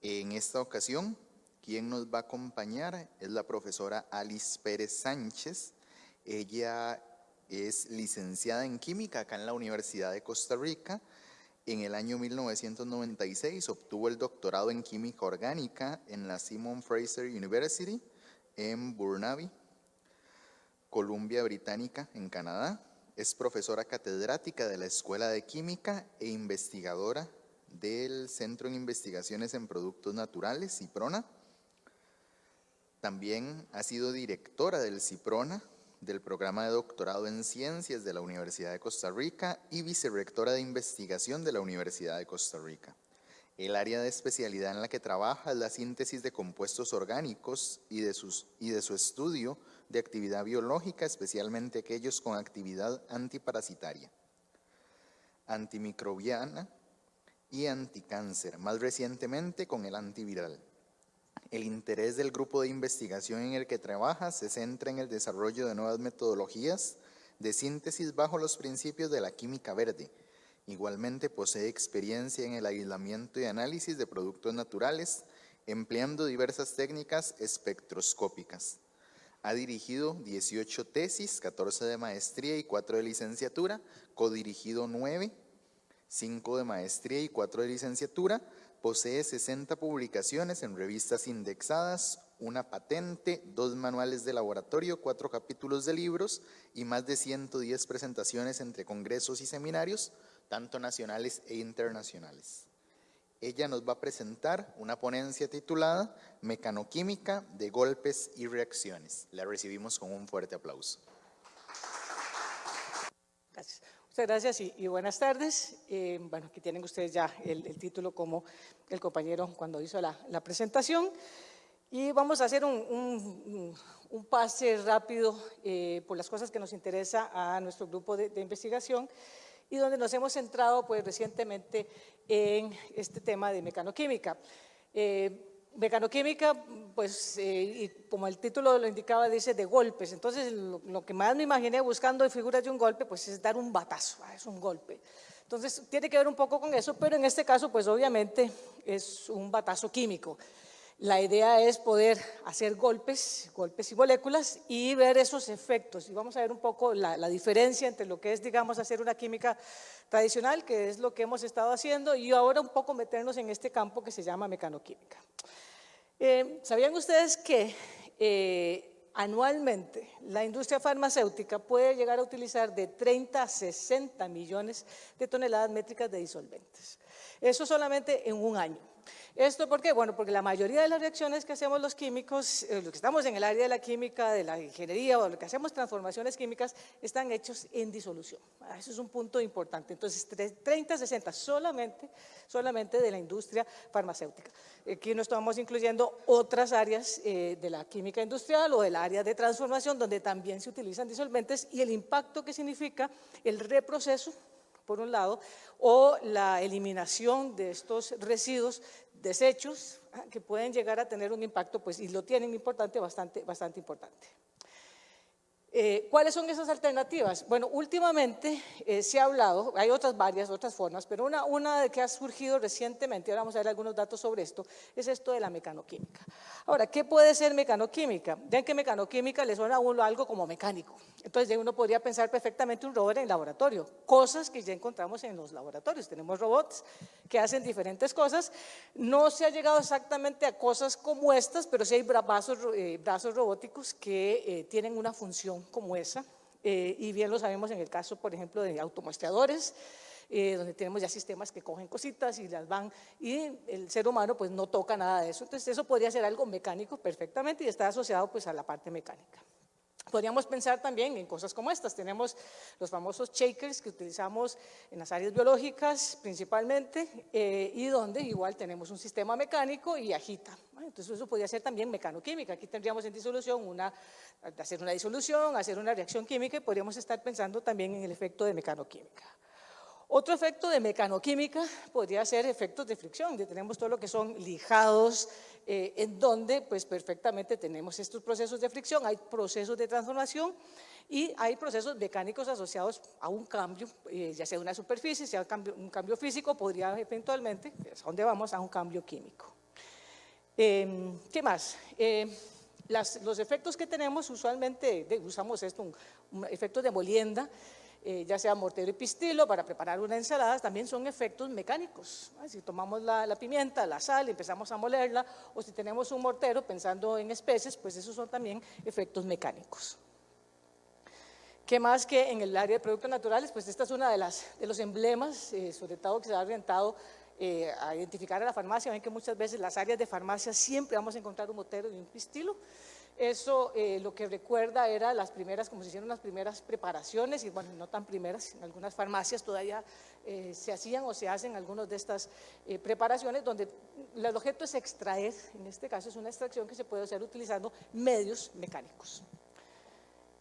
En esta ocasión, quien nos va a acompañar es la profesora Alice Pérez Sánchez. Ella es licenciada en Química acá en la Universidad de Costa Rica. En el año 1996 obtuvo el doctorado en Química Orgánica en la Simon Fraser University en Burnaby, Columbia Británica, en Canadá. Es profesora catedrática de la Escuela de Química e investigadora del Centro en Investigaciones en Productos Naturales, CIPRONA. También ha sido directora del CIPRONA, del programa de doctorado en Ciencias de la Universidad de Costa Rica y vicerrectora de investigación de la Universidad de Costa Rica. El área de especialidad en la que trabaja es la síntesis de compuestos orgánicos y de su estudio de actividad biológica, especialmente aquellos con actividad antiparasitaria, antimicrobiana y anticáncer, más recientemente con el antiviral. El interés del grupo de investigación en el que trabaja se centra en el desarrollo de nuevas metodologías de síntesis bajo los principios de la química verde. Igualmente posee experiencia en el aislamiento y análisis de productos naturales, empleando diversas técnicas espectroscópicas. Ha dirigido 18 tesis, 14 de maestría y 4 de licenciatura, codirigido 9, 5 de maestría y 4 de licenciatura. Posee 60 publicaciones en revistas indexadas, una patente, 2 manuales de laboratorio, 4 capítulos de libros y más de 110 presentaciones entre congresos y seminarios, tanto nacionales e internacionales. Ella nos va a presentar una ponencia titulada Mecanoquímica de golpes y reacciones. La recibimos con un fuerte aplauso. Gracias. Muchas gracias y buenas tardes. Bueno, aquí tienen ustedes ya el título como el compañero cuando hizo la presentación. Y vamos a hacer un pase rápido por las cosas que nos interesa a nuestro grupo de investigación y donde nos hemos centrado pues recientemente en este tema de mecanoquímica. Mecanoquímica, pues, y como el título lo indicaba, dice de golpes. Entonces, lo que más me imaginé buscando figuras de un golpe, pues es dar un batazo, es un golpe. Entonces, tiene que ver un poco con eso, pero en este caso, pues obviamente es un batazo químico. La idea es poder hacer golpes y moléculas y ver esos efectos. Y vamos a ver un poco la diferencia entre lo que es, digamos, hacer una química tradicional, que es lo que hemos estado haciendo, y ahora un poco meternos en este campo que se llama mecanoquímica. ¿Sabían ustedes que anualmente la industria farmacéutica puede llegar a utilizar de 30 a 60 millones de toneladas métricas de disolventes? Eso solamente en un año. ¿Esto por qué? Bueno, porque la mayoría de las reacciones que hacemos los químicos, los que estamos en el área de la química, de la ingeniería o lo que hacemos transformaciones químicas, están hechos en disolución. Eso es un punto importante. Entonces, 30 a 60 solamente de la industria farmacéutica. Aquí no estamos incluyendo otras áreas de la química industrial o del área de transformación donde también se utilizan disolventes y el impacto que significa el reproceso, por un lado, o la eliminación de estos residuos, desechos, que pueden llegar a tener un impacto, pues, y lo tienen importante, bastante importante. ¿Cuáles son esas alternativas? Bueno, últimamente se ha hablado, hay otras formas, pero una que ha surgido recientemente, ahora vamos a ver algunos datos sobre esto, es esto de la mecanoquímica. Ahora, ¿qué puede ser mecanoquímica? Vean que mecanoquímica le suena a uno algo como mecánico, entonces uno podría pensar perfectamente un robot en laboratorio, cosas que ya encontramos en los laboratorios, tenemos robots que hacen diferentes cosas, no se ha llegado exactamente a cosas como estas, pero sí hay brazos robóticos que tienen una función como esa, y bien lo sabemos en el caso, por ejemplo, de automuestreadores, donde tenemos ya sistemas que cogen cositas y las van, y el ser humano pues no toca nada de eso, entonces eso podría ser algo mecánico perfectamente y está asociado pues a la parte mecánica. Podríamos pensar también en cosas como estas, tenemos los famosos shakers que utilizamos en las áreas biológicas principalmente y donde igual tenemos un sistema mecánico y agita, ¿no? Entonces eso podría ser también mecanoquímica, aquí tendríamos en disolución hacer una disolución, hacer una reacción química y podríamos estar pensando también en el efecto de mecanoquímica. Otro efecto de mecanoquímica podría ser efectos de fricción, tenemos todo lo que son lijados, en donde pues perfectamente tenemos estos procesos de fricción, hay procesos de transformación y hay procesos mecánicos asociados a un cambio, ya sea de una superficie, sea un cambio físico, podría eventualmente, es a donde vamos, a un cambio químico. ¿Qué más? Los efectos que tenemos, usualmente usamos esto, efectos de molienda, ya sea mortero y pistilo para preparar una ensalada, también son efectos mecánicos. Si tomamos la pimienta, la sal y empezamos a molerla, o si tenemos un mortero pensando en especies, pues esos son también efectos mecánicos. ¿Qué más que en el área de productos naturales? Pues esta es una de los emblemas, sobre todo que se ha orientado a identificar a la farmacia. Ven que muchas veces las áreas de farmacia siempre vamos a encontrar un mortero y un pistilo. Eso lo que recuerda era las primeras, como se hicieron las primeras preparaciones, y bueno, no tan primeras, en algunas farmacias todavía se hacían o se hacen algunas de estas preparaciones donde el objeto es extraer, en este caso es una extracción que se puede hacer utilizando medios mecánicos.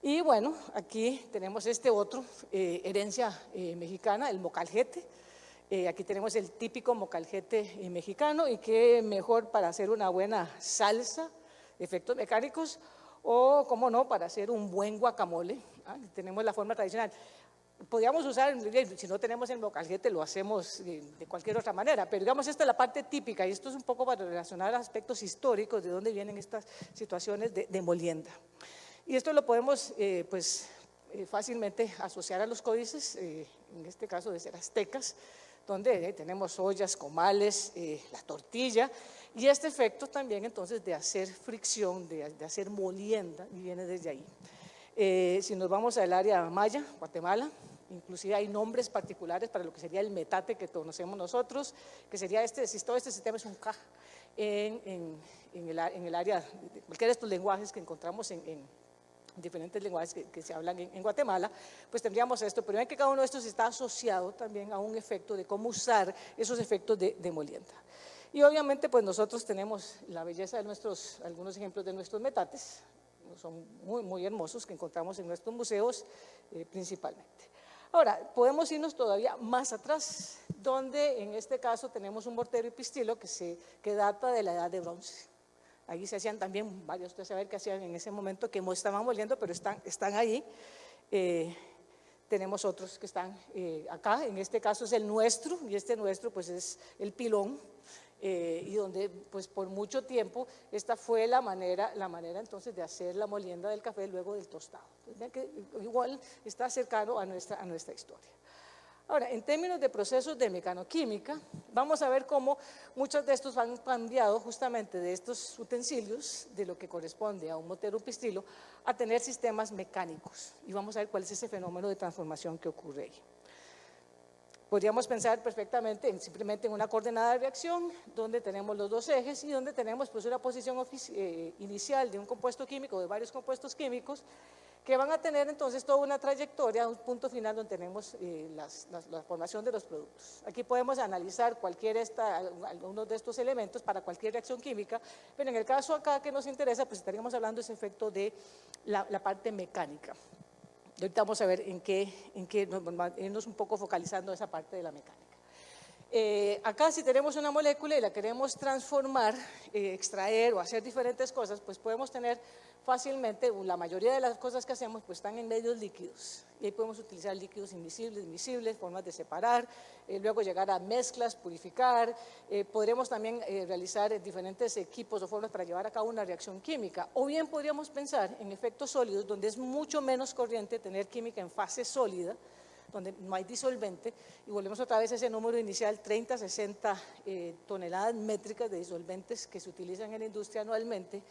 Y bueno, aquí tenemos este otro, herencia mexicana, el mocaljete. Aquí tenemos el típico mocaljete mexicano, y qué mejor para hacer una buena salsa, efectos mecánicos, o como no, para hacer un buen guacamole. Tenemos la forma tradicional. Podríamos usar, si no tenemos el mocaljete, lo hacemos de cualquier otra manera, pero digamos, esta es la parte típica, y esto es un poco para relacionar aspectos históricos de dónde vienen estas situaciones de molienda. Y esto lo podemos fácilmente asociar a los códices, en este caso de ser aztecas, donde tenemos ollas, comales, la tortilla, y este efecto también entonces de hacer fricción, de hacer molienda, viene desde ahí. Si nos vamos al área maya, Guatemala, inclusive hay nombres particulares para lo que sería el metate que conocemos nosotros, que sería todo este sistema es un kaj en el área de cualquiera de estos lenguajes que encontramos en diferentes lenguajes que se hablan en Guatemala, pues tendríamos esto, pero ven que cada uno de estos está asociado también a un efecto de cómo usar esos efectos de molienda. Y obviamente pues nosotros tenemos la belleza de algunos ejemplos de nuestros metates, son muy, muy hermosos, que encontramos en nuestros museos principalmente. Ahora, podemos irnos todavía más atrás, donde en este caso tenemos un mortero y pistilo que data de la edad de bronce. Ahí se hacían también varios, ustedes saben qué hacían en ese momento, que no estaban moliendo, pero están ahí. Tenemos otros que están acá, en este caso es el nuestro, y este nuestro pues es el pilón, y donde pues por mucho tiempo esta fue la manera entonces de hacer la molienda del café luego del tostado. Entonces, vean que igual está cercano a nuestra historia. Ahora, en términos de procesos de mecanoquímica, vamos a ver cómo muchos de estos han cambiado justamente de estos utensilios, de lo que corresponde a un mortero o pistilo, a tener sistemas mecánicos. Y vamos a ver cuál es ese fenómeno de transformación que ocurre ahí. Podríamos pensar perfectamente simplemente en una coordenada de reacción, donde tenemos los dos ejes y donde tenemos pues una posición inicial de un compuesto químico, de varios compuestos químicos, que van a tener entonces toda una trayectoria, un punto final donde tenemos la formación de los productos. Aquí podemos analizar algunos de estos elementos para cualquier reacción química, pero en el caso acá que nos interesa, pues estaríamos hablando de ese efecto de la parte mecánica. Y ahorita vamos a ver en qué irnos un poco focalizando esa parte de la mecánica. Acá si tenemos una molécula y la queremos transformar, extraer o hacer diferentes cosas, pues podemos tener fácilmente, la mayoría de las cosas que hacemos pues están en medios líquidos, y ahí podemos utilizar líquidos invisibles, miscibles, formas de separar, luego llegar a mezclas, purificar, podremos también realizar diferentes equipos o formas para llevar a cabo una reacción química, o bien podríamos pensar en efectos sólidos donde es mucho menos corriente tener química en fase sólida, donde no hay disolvente, y volvemos otra vez a ese número inicial, 30, 60 toneladas métricas de disolventes que se utilizan en la industria anualmente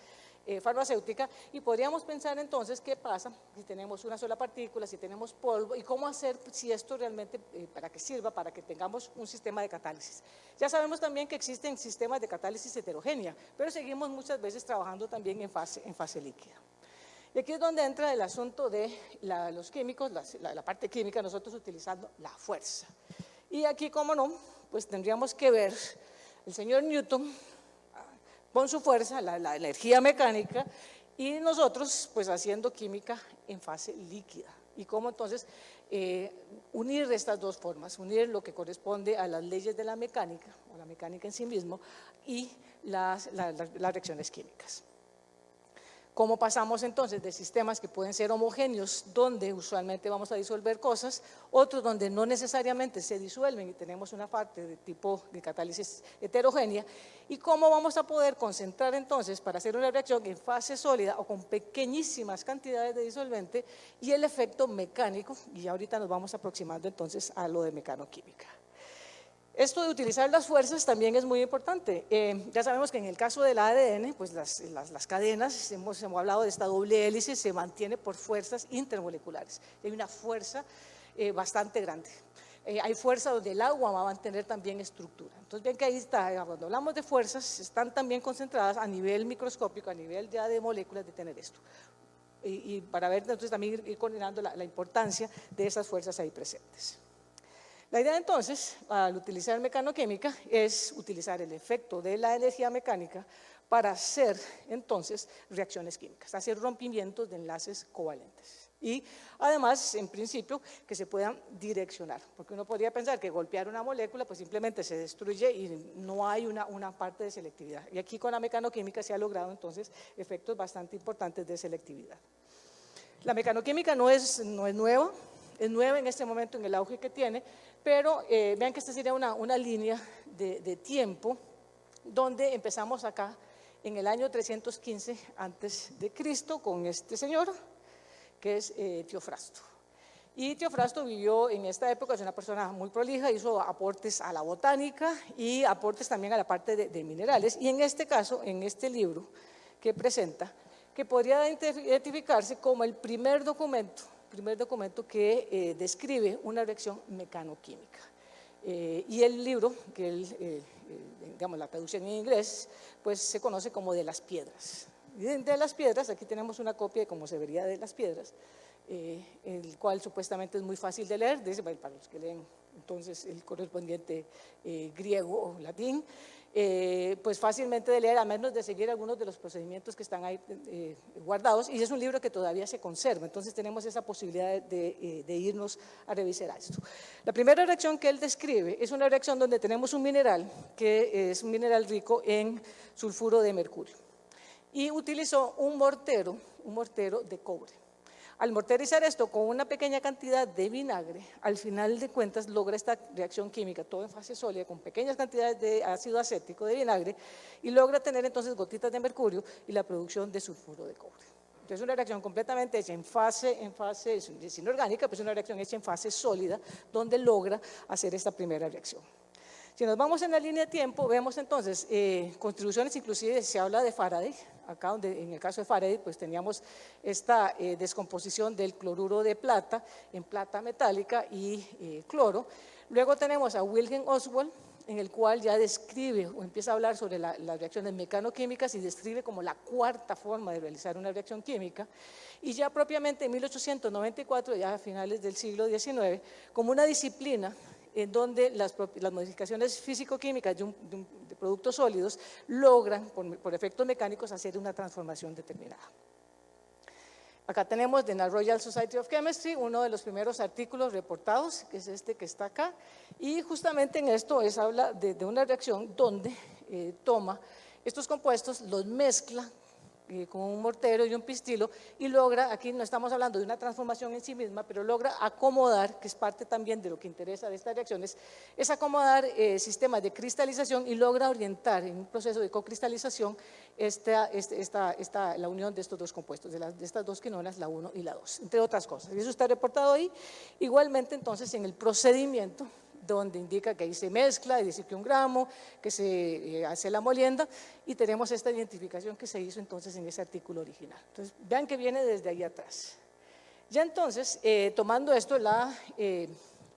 farmacéutica, y podríamos pensar entonces qué pasa si tenemos una sola partícula, si tenemos polvo, y cómo hacer si esto realmente, para que sirva, para que tengamos un sistema de catálisis. Ya sabemos también que existen sistemas de catálisis heterogénea, pero seguimos muchas veces trabajando también en fase líquida. Y aquí es donde entra el asunto de los químicos, la parte química, nosotros utilizando la fuerza. Y aquí, cómo no, pues tendríamos que ver el señor Newton con su fuerza, la energía mecánica, y nosotros pues haciendo química en fase líquida. Y cómo entonces unir estas dos formas, unir lo que corresponde a las leyes de la mecánica, o la mecánica en sí mismo, y las reacciones químicas. ¿Cómo pasamos entonces de sistemas que pueden ser homogéneos, donde usualmente vamos a disolver cosas, otros donde no necesariamente se disuelven y tenemos una parte de tipo de catálisis heterogénea? ¿Y cómo vamos a poder concentrar entonces para hacer una reacción en fase sólida o con pequeñísimas cantidades de disolvente y el efecto mecánico? Y ahorita nos vamos aproximando entonces a lo de mecanoquímica. Esto de utilizar las fuerzas también es muy importante. Ya sabemos que en el caso del ADN, pues las cadenas, hemos hablado de esta doble hélice, se mantiene por fuerzas intermoleculares. Hay una fuerza bastante grande. Hay fuerza donde el agua va a mantener también estructura. Entonces, ven que ahí está, cuando hablamos de fuerzas, están también concentradas a nivel microscópico, a nivel ya de moléculas, de tener esto. Y para ver, entonces, también ir coordinando la importancia de esas fuerzas ahí presentes. La idea entonces, al utilizar mecanoquímica, es utilizar el efecto de la energía mecánica para hacer entonces reacciones químicas, hacer rompimientos de enlaces covalentes. Y además, en principio, que se puedan direccionar, porque uno podría pensar que golpear una molécula pues simplemente se destruye y no hay una parte de selectividad. Y aquí con la mecanoquímica se ha logrado entonces efectos bastante importantes de selectividad. La mecanoquímica no es nueva, es nueva en este momento en el auge que tiene, pero vean que esta sería una línea de tiempo donde empezamos acá en el año 315 antes de Cristo con este señor que es Teofrasto. Y Teofrasto vivió en esta época, es una persona muy prolija, hizo aportes a la botánica y aportes también a la parte de minerales. Y en este caso, en este libro que presenta, que podría identificarse como el primer documento que describe una reacción mecanoquímica. Y el libro, que digamos la traducción en inglés, pues se conoce como de las piedras. Y de las piedras, aquí tenemos una copia de cómo se vería de las piedras, el cual supuestamente es muy fácil de leer, dice, para los que leen entonces el correspondiente griego o latín, pues fácilmente de leer, a menos de seguir algunos de los procedimientos que están ahí guardados, y es un libro que todavía se conserva, entonces tenemos esa posibilidad de irnos a revisar esto. La primera reacción que él describe es una reacción donde tenemos un mineral, que es un mineral rico en sulfuro de mercurio, y utilizó un mortero de cobre. Al morterizar esto con una pequeña cantidad de vinagre, al final de cuentas logra esta reacción química, todo en fase sólida, con pequeñas cantidades de ácido acético de vinagre, y logra tener entonces gotitas de mercurio y la producción de sulfuro de cobre. Entonces, una reacción completamente hecha en fase es inorgánica, pues una reacción hecha en fase sólida, donde logra hacer esta primera reacción. Si nos vamos en la línea de tiempo, vemos entonces contribuciones, inclusive se habla de Faraday, acá donde en el caso de Faraday pues teníamos esta descomposición del cloruro de plata en plata metálica y cloro. Luego tenemos a Wilhelm Oswald, en el cual ya describe o empieza a hablar sobre las reacciones mecanoquímicas y describe como la cuarta forma de realizar una reacción química, y ya propiamente en 1894, ya a finales del siglo XIX, como una disciplina en donde las modificaciones físico-químicas de productos sólidos logran, por efectos mecánicos, hacer una transformación determinada. Acá tenemos de la Royal Society of Chemistry, uno de los primeros artículos reportados, que es este que está acá, y justamente en esto habla de una reacción donde toma estos compuestos, los mezcla con un mortero y un pistilo y logra, aquí no estamos hablando de una transformación en sí misma, pero logra acomodar, que es parte también de lo que interesa de estas reacciones, es acomodar sistemas de cristalización y logra orientar en un proceso de cocristalización la unión de estos dos compuestos, de estas dos quinolas, la 1 y la 2, entre otras cosas. Y eso está reportado ahí. Igualmente entonces en el procedimiento, donde indica que ahí se mezcla y dice que 1 gramo, que se hace la molienda, y tenemos esta identificación que se hizo entonces en ese artículo original. Entonces, vean que viene desde ahí atrás. Ya entonces, tomando esto, la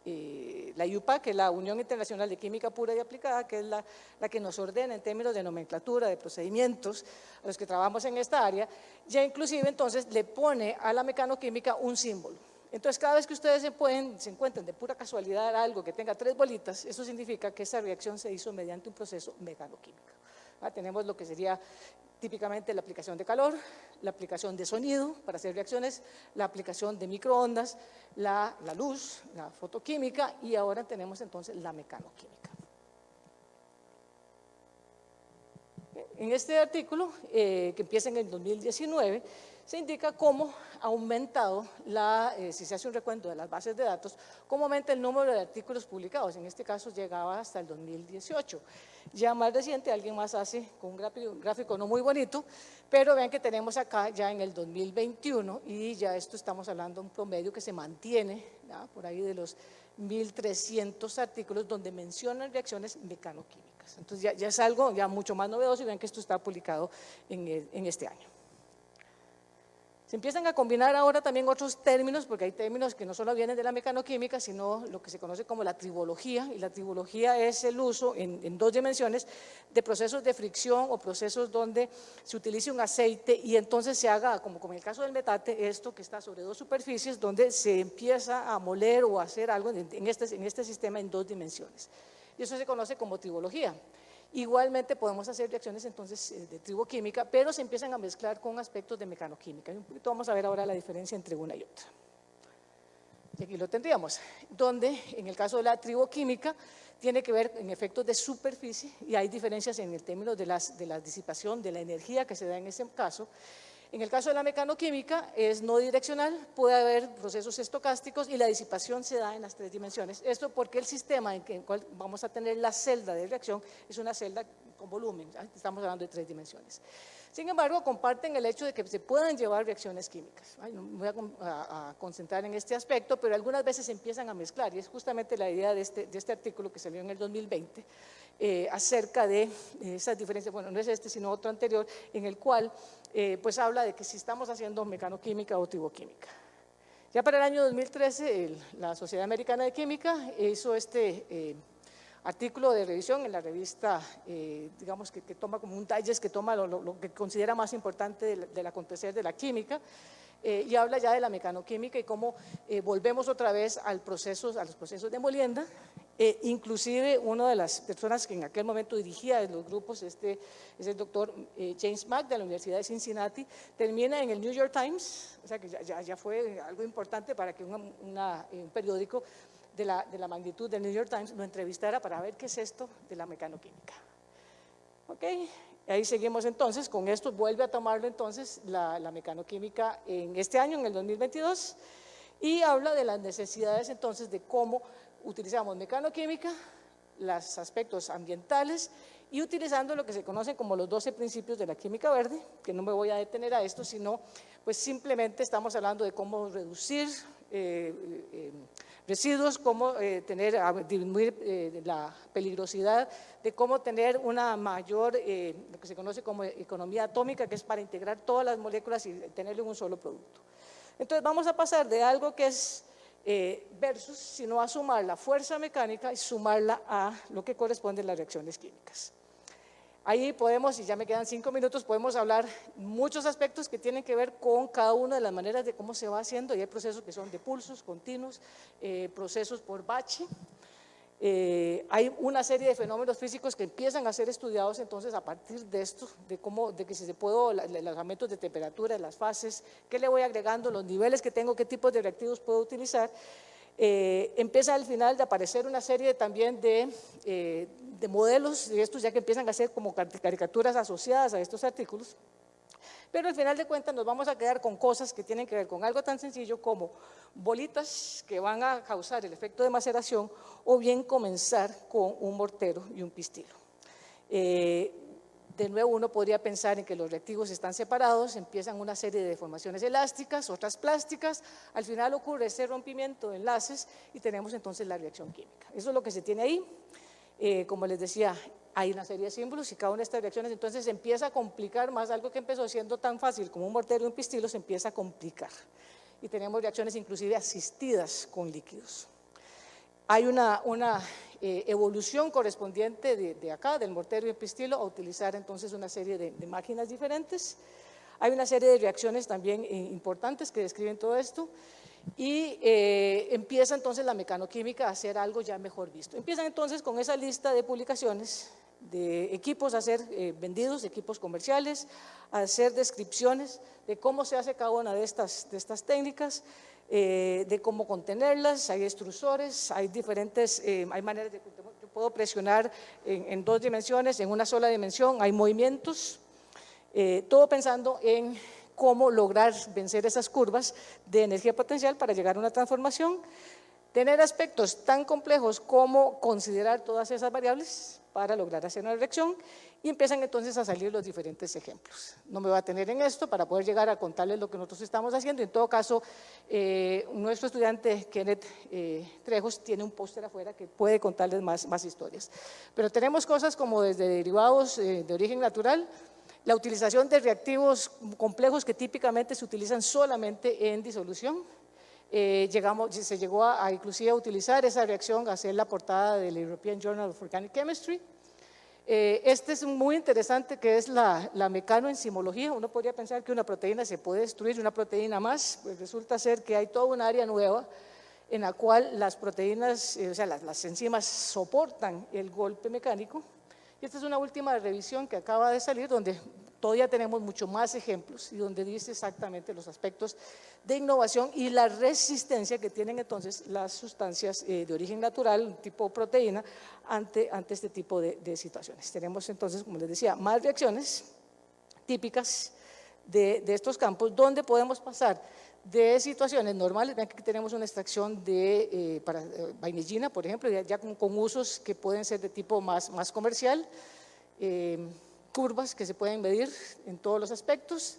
IUPAC, que es la Unión Internacional de Química Pura y Aplicada, que es la que nos ordena en términos de nomenclatura, de procedimientos, a los que trabajamos en esta área, ya inclusive entonces le pone a la mecanoquímica un símbolo. Entonces, cada vez que ustedes se encuentren de pura casualidad algo que tenga 3 bolitas, eso significa que esa reacción se hizo mediante un proceso mecanoquímico. Tenemos lo que sería típicamente la aplicación de calor, la aplicación de sonido para hacer reacciones, la aplicación de microondas, la luz, la fotoquímica, y ahora tenemos entonces la mecanoquímica. En este artículo, que empieza en el 2019, se indica cómo ha aumentado, si se hace un recuento de las bases de datos, cómo aumenta el número de artículos publicados. En este caso llegaba hasta el 2018. Ya más reciente, alguien más hace con un gráfico no muy bonito, pero vean que tenemos acá ya en el 2021 y ya esto estamos hablando de un promedio que se mantiene, ¿ya?, por ahí de los 1.300 artículos donde mencionan reacciones mecanoquímicas. Entonces ya es algo ya mucho más novedoso y ven que esto está publicado en este año. Se empiezan a combinar ahora también otros términos, porque hay términos que no solo vienen de la mecanoquímica, sino lo que se conoce como la tribología, y la tribología es el uso en 2 dimensiones de procesos de fricción o procesos donde se utilice un aceite y entonces se haga, como en el caso del metate, esto que está sobre 2 superficies, donde se empieza a moler o a hacer algo en este sistema en 2 dimensiones. Y eso se conoce como tribología. Igualmente podemos hacer reacciones entonces de triboquímica, pero se empiezan a mezclar con aspectos de mecanoquímica. Y un poquito vamos a ver ahora la diferencia entre una y otra. Y aquí lo tendríamos, donde en el caso de la triboquímica tiene que ver en efectos de superficie y hay diferencias en el término de la disipación de la energía que se da en ese caso. En el caso de la mecanoquímica es no direccional, puede haber procesos estocásticos y la disipación se da en las 3 dimensiones. Esto porque el sistema en el cual vamos a tener la celda de reacción es una celda con volumen, estamos hablando de 3 dimensiones. Sin embargo, comparten el hecho de que se puedan llevar reacciones químicas. No me voy a concentrar en este aspecto, pero algunas veces se empiezan a mezclar y es justamente la idea de este artículo que salió en el 2020 acerca de esas diferencias, bueno, no es este sino otro anterior, en el cual pues habla de que si estamos haciendo mecanoquímica o triboquímica. Ya para el año 2013 la Sociedad Americana de Química hizo este artículo de revisión en la revista, digamos que toma como un digest, que toma lo que considera más importante del acontecer de la química, y habla ya de la mecanoquímica y cómo volvemos otra vez a los procesos de molienda. Inclusive una de las personas que en aquel momento dirigía los grupos, es el doctor James Mack de la Universidad de Cincinnati, termina en el New York Times, o sea que ya fue algo importante para que un periódico de la magnitud del New York Times lo entrevistara para ver qué es esto de la mecanoquímica. ¿Ok? Ahí seguimos entonces, con esto vuelve a tomarlo entonces la mecanoquímica en este año, en el 2022, y habla de las necesidades entonces de cómo utilizamos mecanoquímica, los aspectos ambientales y utilizando lo que se conocen como los 12 principios de la química verde, que no me voy a detener a esto, sino pues simplemente estamos hablando de cómo reducir residuos, cómo disminuir la peligrosidad, de cómo tener una mayor, lo que se conoce como economía atómica, que es para integrar todas las moléculas y tenerlo en un solo producto. Entonces vamos a pasar de algo que es versus, sino a sumar la fuerza mecánica y sumarla a lo que corresponde a las reacciones químicas. Ahí podemos, y ya me quedan 5 minutos, podemos hablar muchos aspectos que tienen que ver con cada una de las maneras de cómo se va haciendo, y hay procesos que son de pulsos continuos, procesos por bache. Hay una serie de fenómenos físicos que empiezan a ser estudiados entonces a partir de esto, de que si se puedo, los aumentos de temperatura, las fases, qué le voy agregando, los niveles que tengo, qué tipos de reactivos puedo utilizar. Empieza al final de aparecer una serie también de modelos, y estos ya que empiezan a ser como caricaturas asociadas a estos artículos. Pero al final de cuentas nos vamos a quedar con cosas que tienen que ver con algo tan sencillo como bolitas que van a causar el efecto de maceración, o bien comenzar con un mortero y un pistilo. De nuevo uno podría pensar en que los reactivos están separados, empiezan una serie de deformaciones elásticas, otras plásticas, al final ocurre ese rompimiento de enlaces y tenemos entonces la reacción química. Eso es lo que se tiene ahí. Como les decía, hay una serie de símbolos y cada una de estas reacciones entonces se empieza a complicar más. Algo que empezó siendo tan fácil como un mortero y un pistilo se empieza a complicar y tenemos reacciones inclusive asistidas con líquidos. Hay una evolución correspondiente de acá, del mortero y el pistilo, a utilizar entonces una serie de máquinas diferentes. Hay una serie de reacciones también importantes que describen todo esto. Y empieza entonces la mecanoquímica a hacer algo ya mejor visto. Empiezan entonces con esa lista de publicaciones de equipos a ser vendidos, equipos comerciales, a hacer descripciones de cómo se hace cada una de estas técnicas, de cómo contenerlas, hay extrusores, hay diferentes, hay maneras de, yo puedo presionar en 2 dimensiones, en una sola dimensión, hay movimientos, todo pensando en cómo lograr vencer esas curvas de energía potencial para llegar a una transformación, tener aspectos tan complejos como considerar todas esas variables para lograr hacer una reacción y empiezan entonces a salir los diferentes ejemplos. No me voy a tener en esto para poder llegar a contarles lo que nosotros estamos haciendo. En todo caso, nuestro estudiante Kenneth Trejos tiene un póster afuera que puede contarles más historias. Pero tenemos cosas como desde derivados de origen natural, la utilización de reactivos complejos que típicamente se utilizan solamente en disolución. Se llegó a inclusive a utilizar esa reacción, a hacer la portada del European Journal of Organic Chemistry. Este es muy interesante, que es la mecanoenzimología. Uno podría pensar que una proteína se puede destruir, una proteína más, pues resulta ser que hay toda un área nueva en la cual las proteínas, o sea, las enzimas soportan el golpe mecánico. Y esta es una última revisión que acaba de salir, donde todavía tenemos mucho más ejemplos y donde dice exactamente los aspectos de innovación y la resistencia que tienen entonces las sustancias de origen natural, tipo proteína, ante este tipo de situaciones. Tenemos entonces, como les decía, más reacciones típicas de estos campos, donde podemos pasar de situaciones normales. Vean que aquí tenemos una extracción de vainillina, por ejemplo, ya con usos que pueden ser de tipo más comercial, curvas que se pueden medir en todos los aspectos.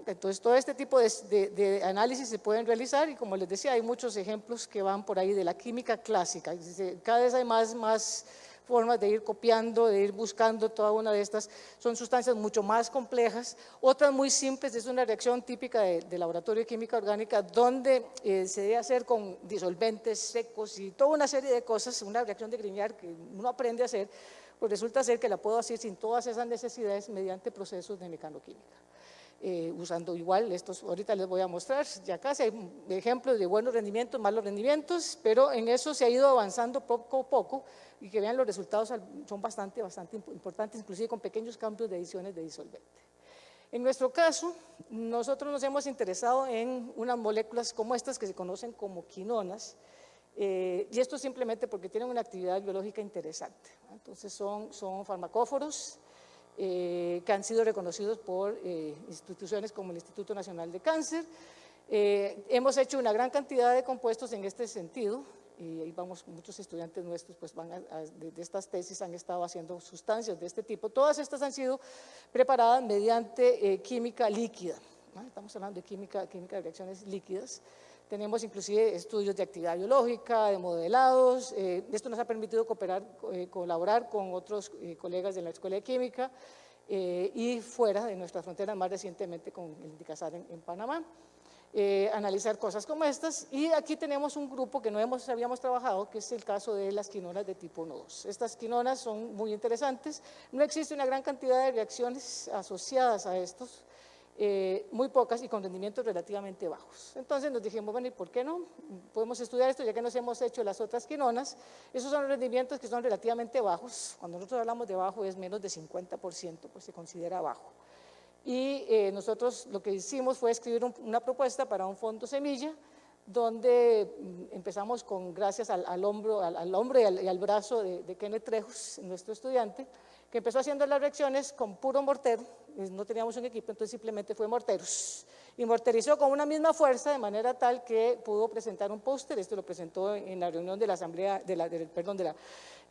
Entonces, todo este tipo de análisis se pueden realizar y, como les decía, hay muchos ejemplos que van por ahí de la química clásica. Cada vez hay más formas de ir copiando, de ir buscando toda una de estas. Son sustancias mucho más complejas, otras muy simples. Es una reacción típica de laboratorio de química orgánica, donde se debe hacer con disolventes secos y toda una serie de cosas, una reacción de Grignard que uno aprende a hacer, pues resulta ser que la puedo hacer sin todas esas necesidades mediante procesos de mecanoquímica. Usando igual, estos ahorita les voy a mostrar, ya casi hay ejemplos de buenos rendimientos, malos rendimientos, pero en eso se ha ido avanzando poco a poco y que vean los resultados son bastante importantes, inclusive con pequeños cambios de ediciones de disolvente. En nuestro caso, nosotros nos hemos interesado en unas moléculas como estas que se conocen como quinonas, y esto simplemente porque tienen una actividad biológica interesante. Entonces son farmacóforos, que han sido reconocidos por instituciones como el Instituto Nacional de Cáncer. Hemos hecho una gran cantidad de compuestos en este sentido, y ahí vamos, muchos estudiantes nuestros pues de estas tesis han estado haciendo sustancias de este tipo. Todas estas han sido preparadas mediante química líquida, ¿no? Estamos hablando de química de reacciones líquidas. Tenemos inclusive estudios de actividad biológica, de modelados. Esto nos ha permitido colaborar con otros colegas de la Escuela de Química y fuera de nuestras fronteras, más recientemente con el INDICASAR en Panamá. Analizar cosas como estas, y aquí tenemos un grupo que no habíamos trabajado, que es el caso de las quinonas de tipo 1,2. Estas quinonas son muy interesantes, no existe una gran cantidad de reacciones asociadas a estos, muy pocas y con rendimientos relativamente bajos. Entonces nos dijimos, bueno, ¿y por qué no? Podemos estudiar esto ya que nos hemos hecho las otras quinonas. Esos son rendimientos que son relativamente bajos. Cuando nosotros hablamos de bajo es menos de 50%, pues se considera bajo. Y nosotros lo que hicimos fue escribir una propuesta para un fondo semilla, donde empezamos gracias al hombro y al brazo de Kenneth Trejos, nuestro estudiante, que empezó haciendo las reacciones con puro mortero. No teníamos un equipo, entonces simplemente fue morteros, y morterizó con una misma fuerza de manera tal que pudo presentar un póster. Esto lo presentó en la reunión de la asamblea, de la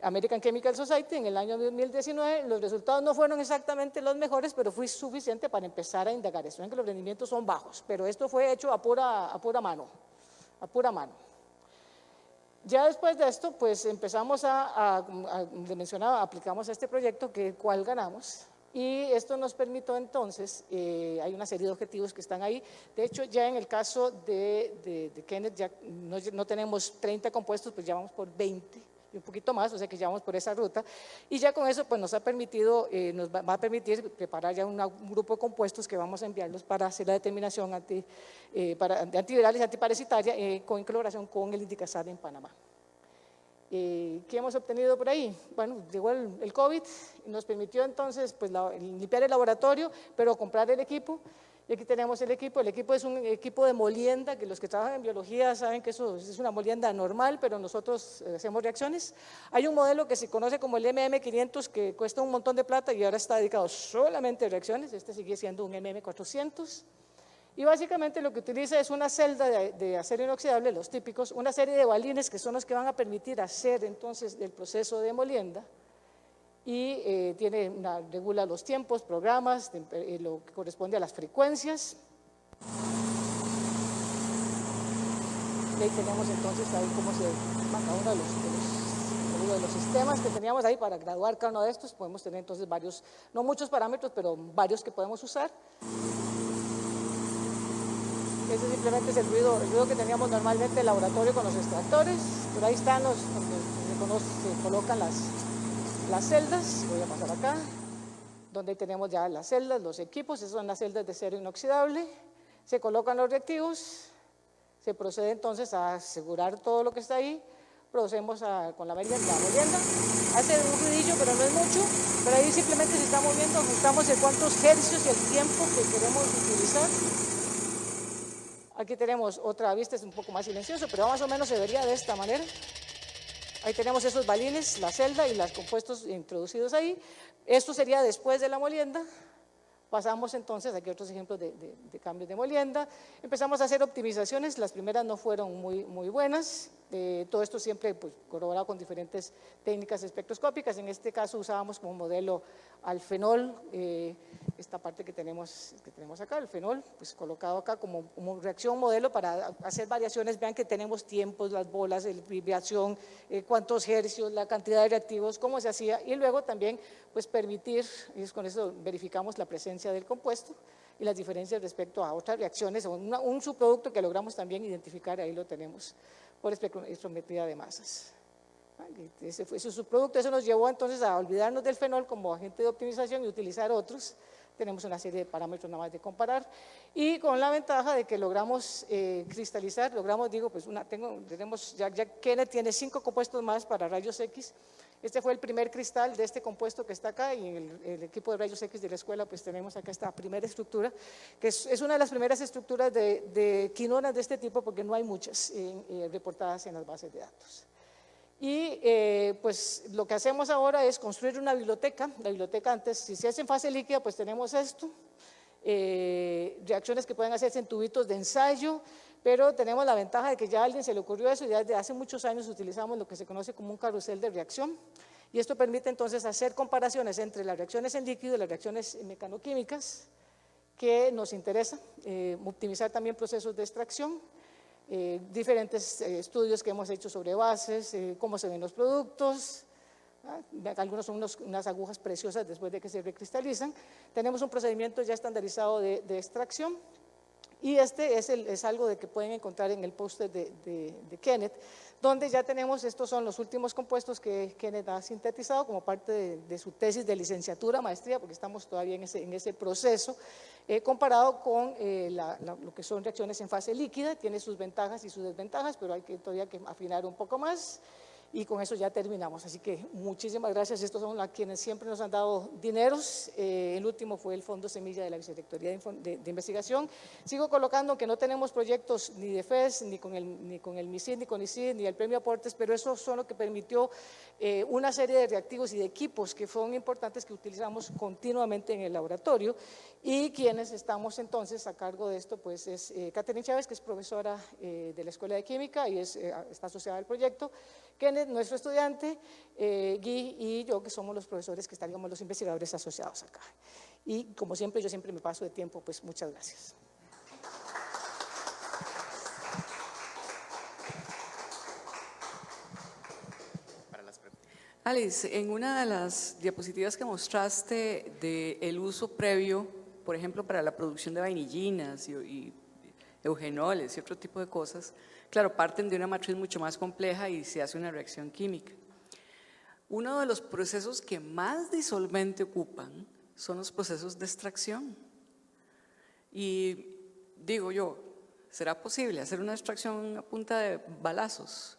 American Chemical Society en el año 2019. Los resultados no fueron exactamente los mejores, pero fue suficiente para empezar a indagar esto. Ven que los rendimientos son bajos, pero esto fue hecho a pura mano. Ya después de esto, pues empezamos les mencionaba, aplicamos a este proyecto, cual ganamos, y esto nos permitió entonces, hay una serie de objetivos que están ahí. De hecho, ya en el caso de Kenneth, ya no tenemos 30 compuestos, pues ya vamos por 20 y un poquito más, o sea que ya vamos por esa ruta, y ya con eso pues nos va a permitir preparar ya un grupo de compuestos que vamos a enviarlos para hacer la determinación de antivirales y antiparasitaria, en colaboración con el INDICASAR en Panamá. ¿Qué hemos obtenido por ahí? Bueno, llegó el COVID y nos permitió entonces pues, limpiar el laboratorio, pero comprar el equipo. Y aquí tenemos el equipo. El equipo es un equipo de molienda, que los que trabajan en biología saben que eso es una molienda normal, pero nosotros hacemos reacciones. Hay un modelo que se conoce como el MM500 que cuesta un montón de plata y ahora está dedicado solamente a reacciones. Este sigue siendo un MM400. Y básicamente lo que utiliza es una celda de acero inoxidable, los típicos, una serie de balines que son los que van a permitir hacer entonces el proceso de molienda y regula los tiempos, programas, lo que corresponde a las frecuencias. Y ahí tenemos entonces ahí cómo se cada uno de los sistemas que teníamos ahí para graduar cada uno de estos. Podemos tener entonces varios, no muchos parámetros, pero varios que podemos usar. Ese simplemente es el ruido que teníamos normalmente en el laboratorio con los extractores. Por ahí están donde se colocan las celdas. Voy a pasar acá, donde tenemos ya las celdas, los equipos. Esas son las celdas de acero inoxidable. Se colocan los reactivos. Se procede entonces a asegurar todo lo que está ahí. Procedemos con la molienda. Hace un ruidillo, pero no es mucho. Pero ahí simplemente se está moviendo, ajustamos de cuántos hercios y el tiempo que queremos utilizar. Aquí tenemos otra vista, es un poco más silencioso, pero más o menos se vería de esta manera. Ahí tenemos esos balines, la celda y los compuestos introducidos ahí. Esto sería después de la molienda. Pasamos entonces, aquí otros ejemplos de cambios de molienda. Empezamos a hacer optimizaciones, las primeras no fueron muy buenas. Todo esto siempre pues, corroborado con diferentes técnicas espectroscópicas. En este caso usábamos como modelo al fenol, esta parte que tenemos acá, el fenol, pues colocado acá como reacción modelo para hacer variaciones. Vean que tenemos tiempos, las bolas, la vibración, cuántos hercios, la cantidad de reactivos, cómo se hacía, y luego también pues permitir, y con eso verificamos la presencia del compuesto y las diferencias respecto a otras reacciones o un subproducto que logramos también identificar, ahí lo tenemos por espectrometría de masas. Ese fue su subproducto. Eso nos llevó entonces a olvidarnos del fenol como agente de optimización y utilizar otros. Tenemos una serie de parámetros nada más de comparar y con la ventaja de que logramos cristalizar, ya Kenneth tiene 5 compuestos más para rayos X. Este fue el primer cristal de este compuesto que está acá y en el equipo de rayos X de la escuela pues tenemos acá esta primera estructura, que es una de las primeras estructuras de quinonas de este tipo porque no hay muchas reportadas en las bases de datos. Y pues lo que hacemos ahora es construir una biblioteca. La biblioteca antes, si se hace en fase líquida, pues tenemos esto, reacciones que pueden hacerse en tubitos de ensayo, pero tenemos la ventaja de que ya a alguien se le ocurrió eso y ya desde hace muchos años utilizamos lo que se conoce como un carrusel de reacción y esto permite entonces hacer comparaciones entre las reacciones en líquido y las reacciones mecanoquímicas que nos interesa, optimizar también procesos de extracción, diferentes estudios que hemos hecho sobre bases, cómo se ven los productos. Algunos son unas agujas preciosas después de que se recristalizan. Tenemos un procedimiento ya estandarizado de extracción y este es algo de que pueden encontrar en el póster de Kenneth, donde ya tenemos, estos son los últimos compuestos que Kenneth ha sintetizado como parte de su tesis de licenciatura, maestría, porque estamos todavía en ese proceso, comparado con lo que son reacciones en fase líquida. Tiene sus ventajas y sus desventajas, pero hay todavía que afinar un poco más. Y con eso ya terminamos, así que muchísimas gracias. Estos son a quienes siempre nos han dado dineros. El último fue el Fondo Semilla de la Vicerrectoría de Investigación. Sigo colocando que no tenemos proyectos ni de FES, ni con el MISID, ni con ICID, ni el Premio Aportes, pero eso son lo que permitió una serie de reactivos y de equipos que fueron importantes que utilizamos continuamente en el laboratorio y quienes estamos entonces a cargo de esto pues es Catherine Chávez, que es profesora de la Escuela de Química y está asociada al proyecto, Kenneth, nuestro estudiante, Guy y yo, que somos los profesores que estaríamos los investigadores asociados acá. Y como siempre, yo siempre me paso de tiempo, pues muchas gracias. Alice, en una de las diapositivas que mostraste del uso previo, por ejemplo, para la producción de vainillinas y eugenoles y otro tipo de cosas, claro, parten de una matriz mucho más compleja y se hace una reacción química. Uno de los procesos que más disolvente ocupan son los procesos de extracción. Y digo yo, ¿será posible hacer una extracción a punta de balazos?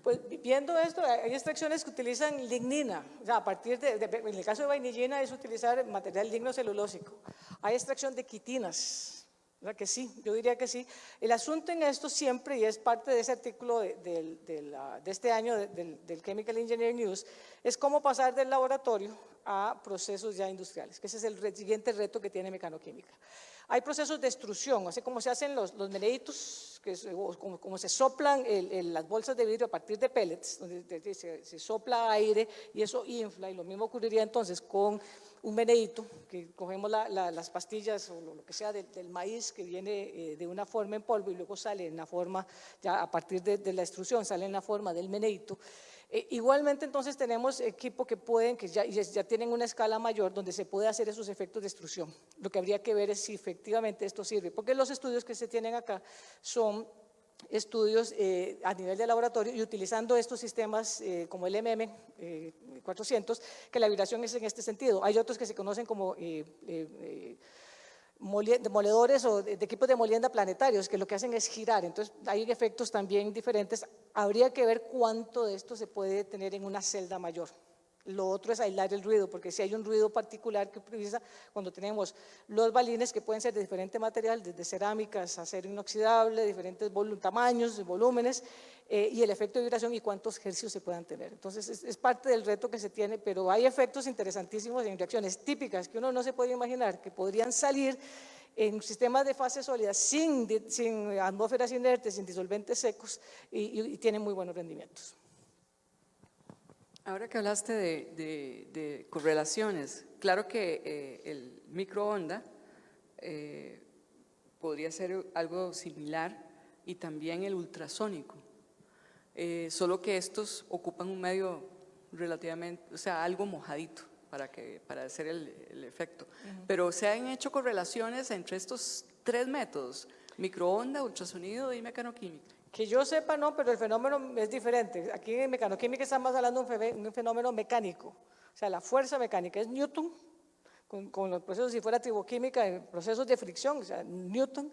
Pues viendo esto, hay extracciones que utilizan lignina, o sea, a partir en el caso de vainillina es utilizar material lignocelulósico. Hay extracción de quitinas, o sea que sí, yo diría que sí. El asunto en esto siempre, y es parte de ese artículo de este año del Chemical Engineering News, es cómo pasar del laboratorio a procesos ya industriales, que ese es el siguiente reto que tiene mecanoquímica. Hay procesos de extrusión, así como se hacen los meneitos, como se soplan las bolsas de vidrio a partir de pellets, donde se sopla aire y eso infla, y lo mismo ocurriría entonces con un meneíto, que cogemos las pastillas o lo que sea del maíz que viene de una forma en polvo y luego sale en la forma, ya a partir de la extrusión, sale en la forma del meneíto. Igualmente entonces tenemos equipo que ya tienen una escala mayor donde se puede hacer esos efectos de extrusión. Lo que habría que ver es si efectivamente esto sirve, porque los estudios que se tienen acá son estudios a nivel de laboratorio y utilizando estos sistemas como el MM400, que la vibración es en este sentido. Hay otros que se conocen como demoledores o de equipos de molienda planetarios, que lo que hacen es girar, entonces hay efectos también diferentes. Habría que ver cuánto de esto se puede tener en una celda mayor. Lo otro es aislar el ruido, porque si hay un ruido particular que utiliza cuando tenemos los balines, que pueden ser de diferente material, desde cerámicas, acero inoxidable, diferentes tamaños, volúmenes, y el efecto de vibración y cuántos hercios se puedan tener. Entonces es parte del reto que se tiene, pero hay efectos interesantísimos en reacciones típicas que uno no se puede imaginar que podrían salir en sistemas de fase sólida sin atmósferas inertes, sin disolventes secos, y tienen muy buenos rendimientos. Ahora que hablaste de correlaciones, claro que el microondas podría ser algo similar y también el ultrasónico, solo que estos ocupan un medio relativamente, o sea, algo mojadito para hacer el efecto. Pero se han hecho correlaciones entre estos tres métodos, microondas, ultrasonido y mecanoquímica. Que yo sepa no, pero el fenómeno es diferente. Aquí en mecanoquímica estamos hablando de un fenómeno mecánico, o sea, la fuerza mecánica es Newton, con los procesos, si fuera triboquímica, procesos de fricción, o sea, Newton,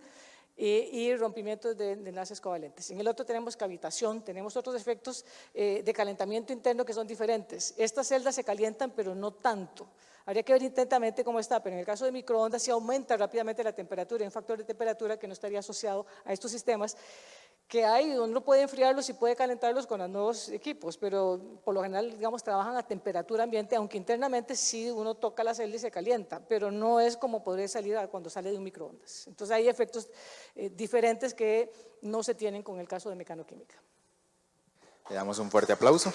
y rompimientos de enlaces covalentes. En el otro tenemos cavitación, tenemos otros efectos de calentamiento interno que son diferentes. Estas celdas se calientan, pero no tanto. Habría que ver intensamente cómo está, pero en el caso de microondas se aumenta rápidamente la temperatura, hay un factor de temperatura que no estaría asociado a estos sistemas, que hay, uno puede enfriarlos y puede calentarlos con los nuevos equipos, pero por lo general, digamos, trabajan a temperatura ambiente, aunque internamente sí uno toca la celda y se calienta, pero no es como podría salir cuando sale de un microondas. Entonces hay efectos diferentes que no se tienen con el caso de mecanoquímica. Le damos un fuerte aplauso.